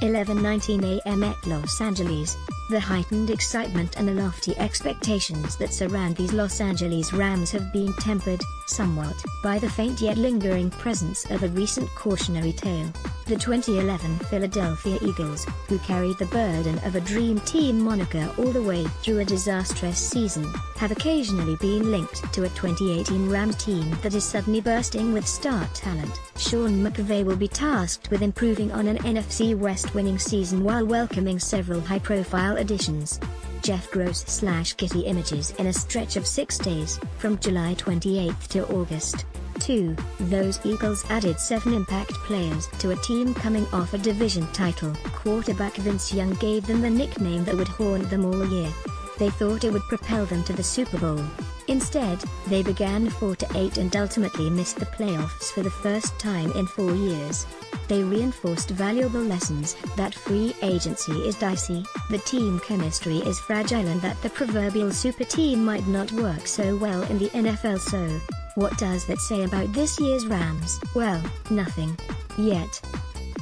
11:19 a.m. at Los Angeles. The heightened excitement and the lofty expectations that surround these Los Angeles Rams have been tempered, somewhat, by the faint yet lingering presence of a recent cautionary tale. The 2011 Philadelphia Eagles, who carried the burden of a Dream Team moniker all the way through a disastrous season, have occasionally been linked to a 2018 Rams team that is suddenly bursting with star talent. Sean McVay will be tasked with improving on an NFC West winning season while welcoming several high-profile additions. Jeff Gross/Kitty Images in a stretch of 6 days, from July 28 to August 2, those Eagles added 7 impact players to a team coming off a division title. Quarterback Vince Young gave them the nickname that would haunt them all year. They thought it would propel them to the Super Bowl. Instead, they began 4-8 and ultimately missed the playoffs for the first time in 4 years. They reinforced valuable lessons that free agency is dicey, the team chemistry is fragile, and that the proverbial super team might not work so well in the NFL. So, what does that say about this year's Rams? Well, nothing. Yet.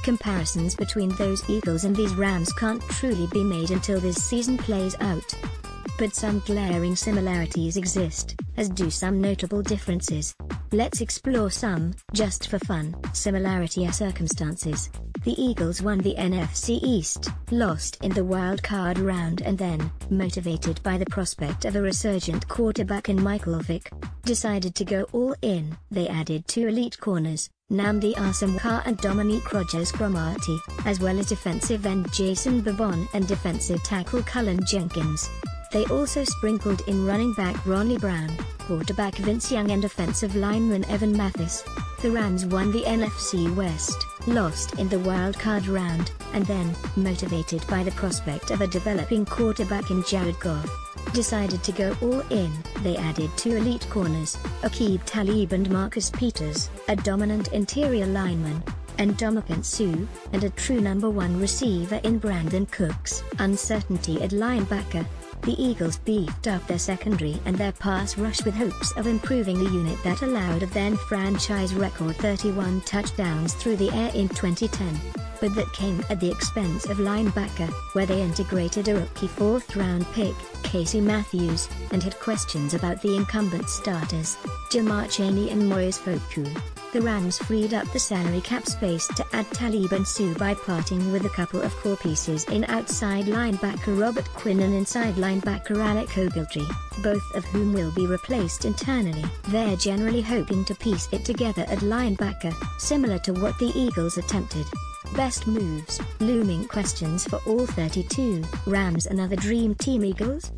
Comparisons between those Eagles and these Rams can't truly be made until this season plays out. But some glaring similarities exist, as do some notable differences. Let's explore some, just for fun, similarity circumstances. The Eagles won the NFC East, lost in the wild card round, and then, motivated by the prospect of a resurgent quarterback in Michael Vick, decided to go all in. They added 2 elite corners, Nnamdi Asomugha and Dominique Rodgers-Cromartie, as well as defensive end Jason Babon and defensive tackle Cullen Jenkins. They also sprinkled in running back Ronnie Brown, quarterback Vince Young, and offensive lineman Evan Mathis. The Rams won the NFC West, lost in the wild card round, and then, motivated by the prospect of a developing quarterback in Jared Goff, decided to go all in. They added 2 elite corners, Aqib Talib and Marcus Peters, a dominant interior lineman, and Ndamukong Suh, and a true number 1 receiver in Brandon Cooks. Uncertainty at linebacker. The Eagles beefed up their secondary and their pass rush with hopes of improving the unit that allowed a then-franchise record 31 touchdowns through the air in 2010. But that came at the expense of linebacker, where they integrated a rookie 4th-round pick, Casey Matthews, and had questions about the incumbent starters, Jamar Chaney and Moise Foku. The Rams freed up the salary cap space to add Talib and Suh by parting with a couple of core pieces in outside linebacker Robert Quinn and inside linebacker Alec Ogletree, both of whom will be replaced internally. They're generally hoping to piece it together at linebacker, similar to what the Eagles attempted. Best moves, looming questions for all 32 Rams. Another Dream Team Eagles?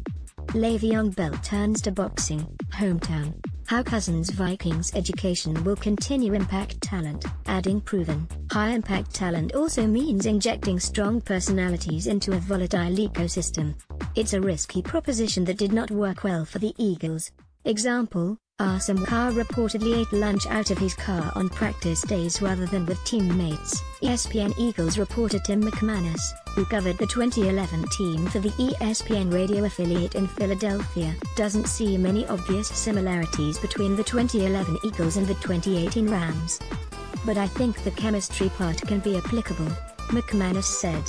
Le'Veon Bell turns to boxing, hometown. How Cousins Vikings education will continue impact talent. Adding proven, high-impact talent also means injecting strong personalities into a volatile ecosystem. It's a risky proposition that did not work well for the Eagles. Example, Asomugha reportedly ate lunch out of his car on practice days rather than with teammates. ESPN Eagles reporter Tim McManus, who covered the 2011 team for the ESPN radio affiliate in Philadelphia, doesn't see many obvious similarities between the 2011 Eagles and the 2018 Rams. But I think the chemistry part can be applicable, McManus said.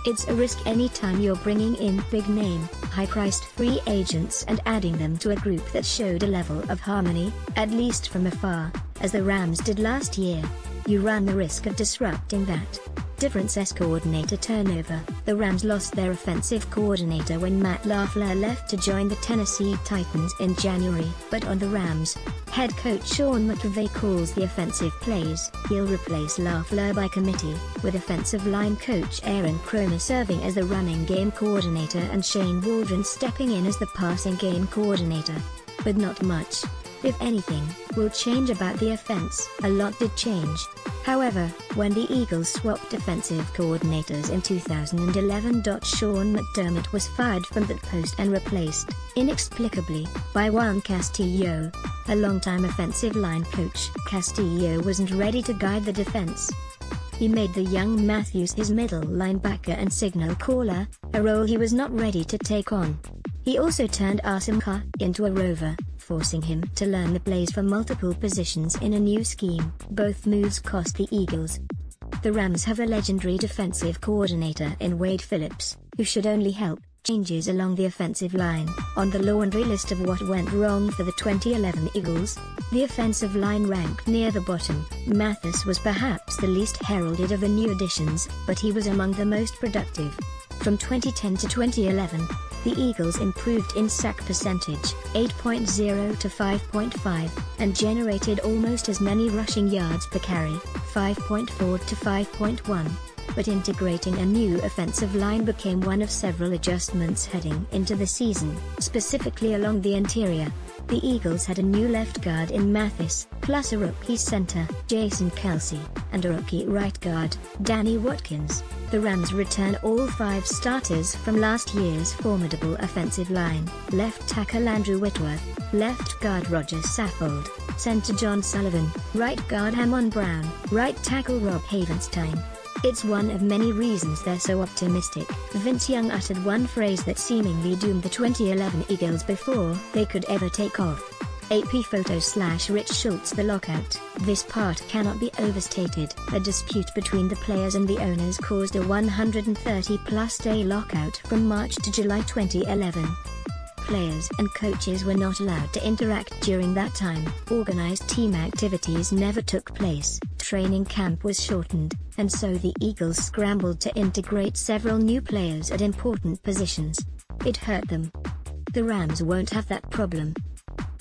It's a risk anytime you're bringing in big-name, high-priced free agents and adding them to a group that showed a level of harmony, at least from afar, as the Rams did last year. You run the risk of disrupting that. Difference coordinator turnover. The Rams lost their offensive coordinator when Matt LaFleur left to join the Tennessee Titans in January. But on the Rams, head coach Sean McVay calls the offensive plays. He'll replace LaFleur by committee, with offensive line coach Aaron Kromer serving as the running game coordinator and Shane Waldron stepping in as the passing game coordinator. But not much, if anything, will change about the offense. A lot did change, however, when the Eagles swapped defensive coordinators in 2011. Sean McDermott was fired from that post and replaced, inexplicably, by Juan Castillo, a longtime offensive line coach. Castillo wasn't ready to guide the defense. He made the young Matthews his middle linebacker and signal caller, a role he was not ready to take on. He also turned Asomugha into a rover, forcing him to learn the plays for multiple positions in a new scheme. Both moves cost the Eagles The Rams have a legendary defensive coordinator in Wade Phillips, who should only help changes along the offensive line. On the laundry list of what went wrong for the 2011 Eagles, the offensive line ranked near the bottom. Mathis was perhaps the least heralded of the new additions, but he was among the most productive. From 2010 to 2011, the Eagles improved in sack percentage, 8.0 to 5.5, and generated almost as many rushing yards per carry, 5.4 to 5.1. But integrating a new offensive line became one of several adjustments heading into the season, specifically along the interior. The Eagles had a new left guard in Mathis, plus a rookie center, Jason Kelsey, and a rookie right guard, Danny Watkins. The Rams return all 5 starters from last year's formidable offensive line: left tackle Andrew Whitworth, left guard Roger Saffold, center John Sullivan, right guard Hamon Brown, right tackle Rob Havenstein. It's one of many reasons they're so optimistic. Vince Young uttered one phrase that seemingly doomed the 2011 Eagles before they could ever take off. AP photo/Rich Schultz: the lockout. This part cannot be overstated. A dispute between the players and the owners caused a 130-plus day lockout from March to July 2011. Players and coaches were not allowed to interact during that time. Organized team activities never took place. Training camp was shortened, and so the Eagles scrambled to integrate several new players at important positions. It hurt them. The Rams won't have that problem.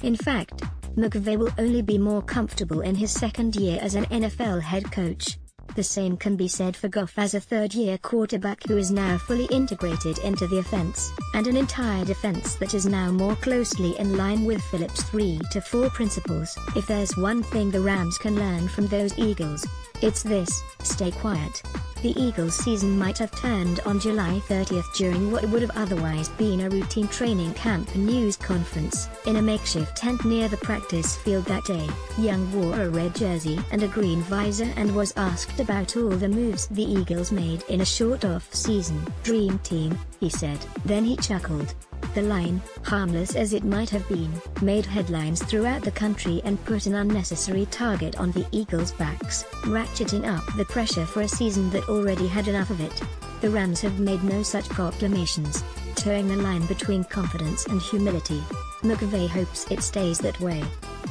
In fact, McVay will only be more comfortable in his second year as an NFL head coach. The same can be said for Goff as a third-year quarterback who is now fully integrated into the offense, and an entire defense that is now more closely in line with Phillips' 3-4 principles. If there's one thing the Rams can learn from those Eagles, it's this: stay quiet. The Eagles' season might have turned on July 30th during what would have otherwise been a routine training camp news conference, in a makeshift tent near the practice field that day. Young wore a red jersey and a green visor and was asked about all the moves the Eagles made in a short off-season. "Dream team," he said. Then he chuckled. The line, harmless as it might have been, made headlines throughout the country and put an unnecessary target on the Eagles' backs, ratcheting up the pressure for a season that already had enough of it. The Rams have made no such proclamations, towing the line between confidence and humility. McVay hopes it stays that way.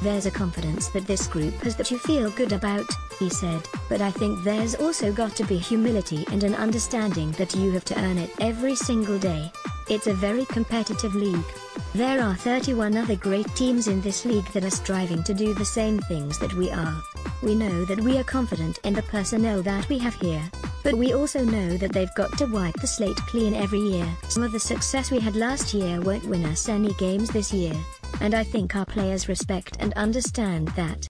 "There's a confidence that this group has that you feel good about," he said, "but I think there's also got to be humility and an understanding that you have to earn it every single day. It's a very competitive league. There are 31 other great teams in this league that are striving to do the same things that we are. We know that we are confident in the personnel that we have here, but we also know that they've got to wipe the slate clean every year. Some of the success we had last year won't win us any games this year, and I think our players respect and understand that."